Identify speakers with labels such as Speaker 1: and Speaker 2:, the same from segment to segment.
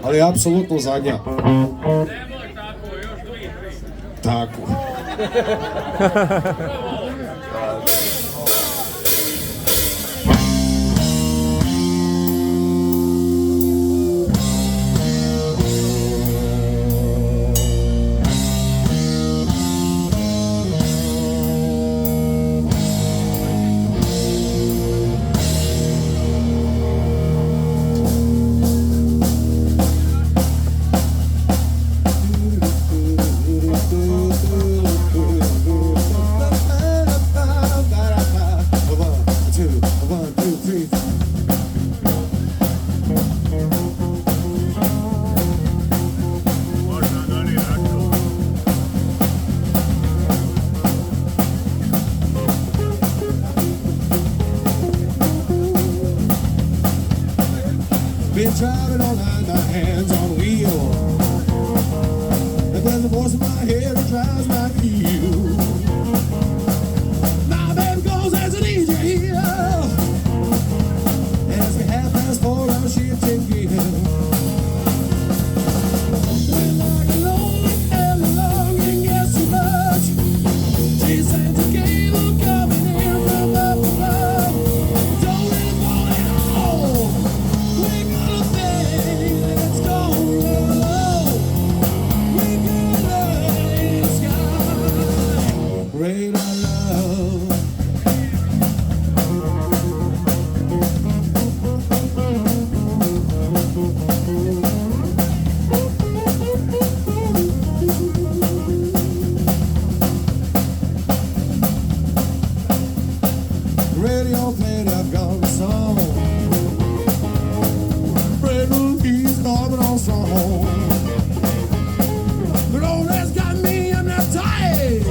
Speaker 1: Ali apsolutno zadnja.
Speaker 2: Nemoj tako, još dvije, tri.
Speaker 1: Tako. Been driving all night, my hands on the wheel. And there's a voice in my head that drives my view. My baby goes as an easy here. And as we 4:30, I'm shifting gear. We're like lonely and alone and guess too much. She sent a cable coming in from up above. Don't let it fall at all. We're gonna think let's go low. We're gonna lay the sky. Rain our love. Radio played I've got a song. Red movies, Norman on song. But all that's got me hypnotized.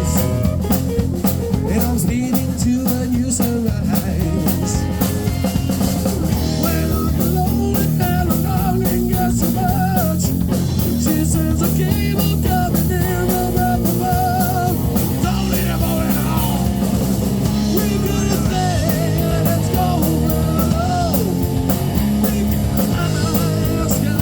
Speaker 1: And I'm speeding to a new sunrise. When I'm alone and alone and get so much. She says a cable coming in from up above. Don't need it more at all. We're gonna think let's go low. We're gonna lay the sky.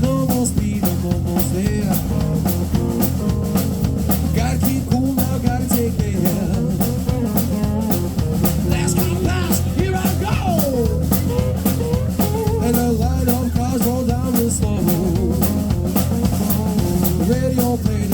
Speaker 1: No more speed, I'm almost there. Gotta keep cool now, gotta take care. Last car pass, here I go. And the light of cars roll down the slope. The radio played